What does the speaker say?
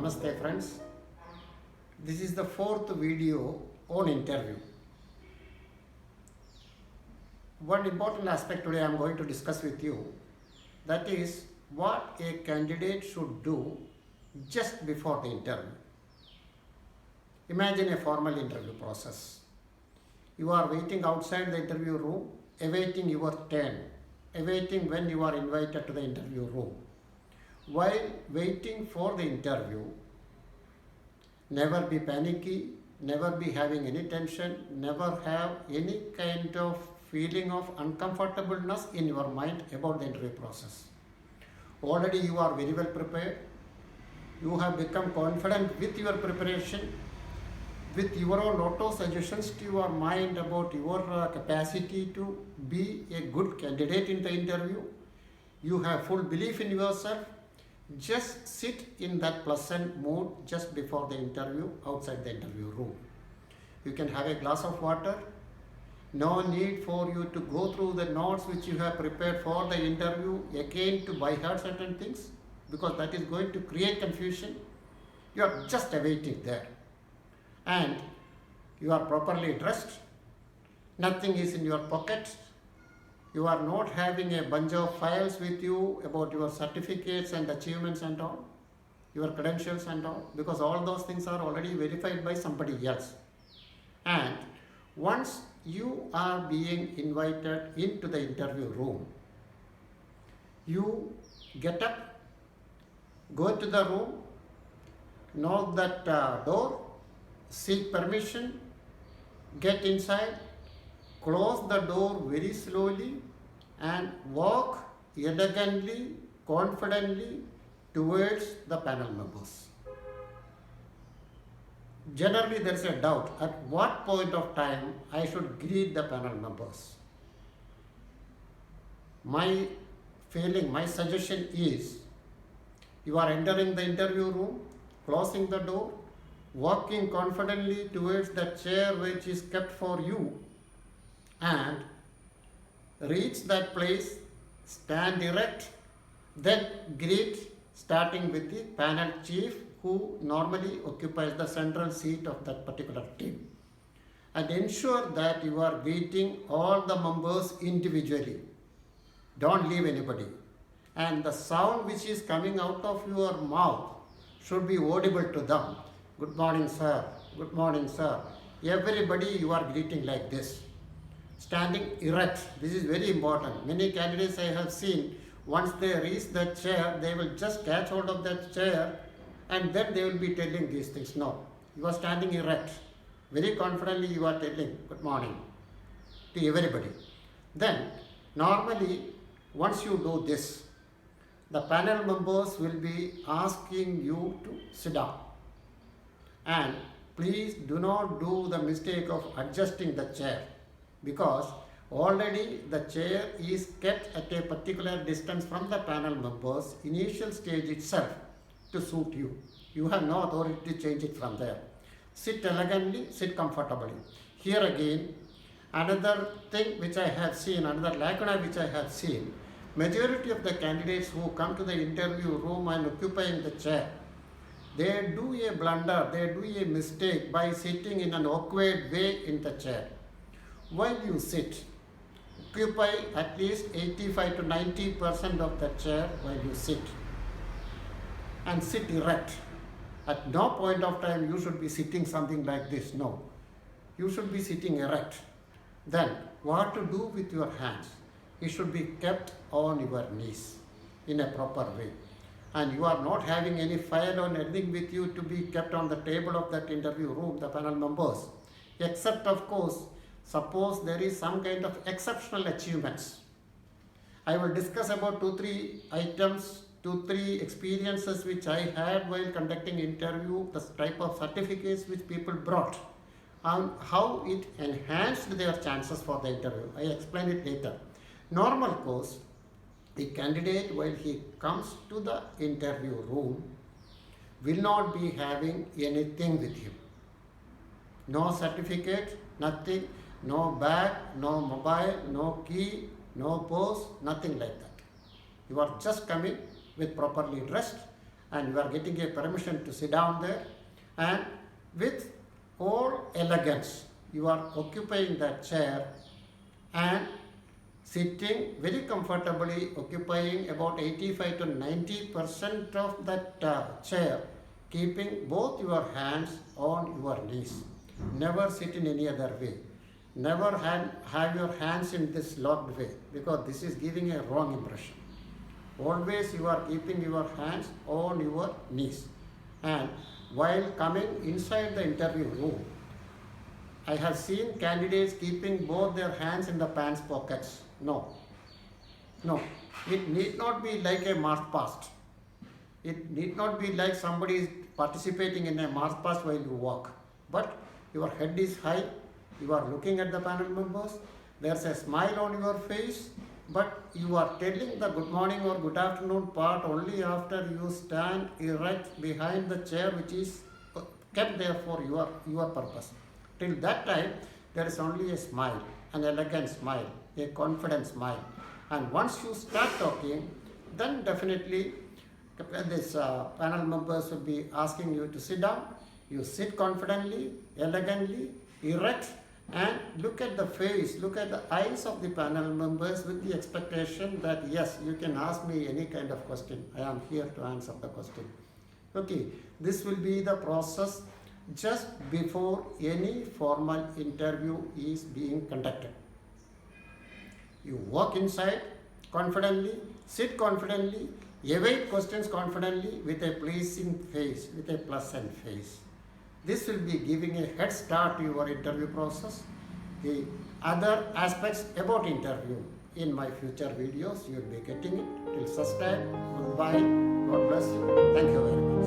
Namaste friends. This is the fourth video on interview. One important aspect today I am going to discuss with you, that is what a candidate should do just before the interview. Imagine a formal interview process. You are waiting outside the interview room, awaiting your turn, awaiting when you are invited to the interview room. While waiting for the interview, never be panicky, never be having any tension, never have any kind of feeling of uncomfortableness in your mind about the interview process. Already you are very well prepared. You have become confident with your preparation, with your own auto suggestions to your mind about your capacity to be a good candidate in the interview. You have full belief in yourself. Just sit in that pleasant mood just before the interview, outside the interview room. You can have a glass of water. No need for you to go through the notes which you have prepared for the interview again to by heart certain things, because that is going to create confusion. You are just awaiting there. And you are properly dressed. Nothing is in your pocket. You are not having a bunch of files with you about your certificates and achievements and all, your credentials and all, because all those things are already verified by somebody else. And once you are being invited into the interview room, you get up, go to the room, knock that door, seek permission, get inside, close the door very slowly and walk elegantly, confidently towards the panel members. Generally, there is a doubt at what point of time I should greet the panel members. My feeling, my suggestion is, you are entering the interview room, closing the door, walking confidently towards the chair which is kept for you, and reach that place, stand erect, then greet, starting with the panel chief who normally occupies the central seat of that particular team. And ensure that you are greeting all the members individually. Don't leave anybody. And the sound which is coming out of your mouth should be audible to them. Good morning, sir. Good morning, sir. Everybody you are greeting like this. Standing erect. This is very important. Many candidates I have seen, once they reach that chair, they will just catch hold of that chair and then they will be telling these things. No, you are standing erect. Very confidently you are telling good morning to everybody. Then, normally, once you do this, the panel members will be asking you to sit down. And please do not do the mistake of adjusting the chair, because already the chair is kept at a particular distance from the panel members initial stage itself to suit you. You have no authority to change it from there. Sit elegantly, sit comfortably. Here again, another thing which I have seen, another lacuna which I have seen, majority of the candidates who come to the interview room and occupying the chair, they do a blunder, they do a mistake by sitting in an awkward way in the chair. While you sit, occupy at least 85 to 90% of the chair while you sit. And sit erect. At no point of time you should be sitting something like this. No. You should be sitting erect. Then, what to do with your hands? It should be kept on your knees in a proper way. And you are not having any file or anything with you to be kept on the table of that interview room, the panel members. Except, of course, suppose there is some kind of exceptional achievements. I will discuss about 2-3 items, 2-3 experiences which I had while conducting interview, the type of certificates which people brought, and how it enhanced their chances for the interview. I explain it later. Normal course, the candidate while he comes to the interview room will not be having anything with him. No certificate, nothing. No bag, no mobile, no key, no purse, nothing like that. You are just coming with properly dressed and you are getting a permission to sit down there, and with all elegance you are occupying that chair and sitting very comfortably, occupying about 85 to 90% of that chair, keeping both your hands on your knees. Never sit in any other way. Never have your hands in this locked way, because this is giving a wrong impression. Always you are keeping your hands on your knees. And while coming inside the interview room, I have seen candidates keeping both their hands in the pants pockets. No. It need not be like a march past. It need not be like somebody is participating in a march past while you walk. But your head is high, you are looking at the panel members, there's a smile on your face, but you are telling the good morning or good afternoon part only after you stand erect behind the chair which is kept there for your purpose. Till that time, there is only a smile, an elegant smile, a confident smile. And once you start talking, then definitely this panel members will be asking you to sit down. You sit confidently, elegantly, erect, and look at the face, look at the eyes of the panel members with the expectation that yes, you can ask me any kind of question. I am here to answer the question. Okay, this will be the process just before any formal interview is being conducted. You walk inside confidently, sit confidently, evade questions confidently with a pleasing face, with a pleasant face. This will be giving a head start to your interview process. The other aspects about interview in my future videos, you will be getting it. Till such time, goodbye, God bless you. Thank you very much.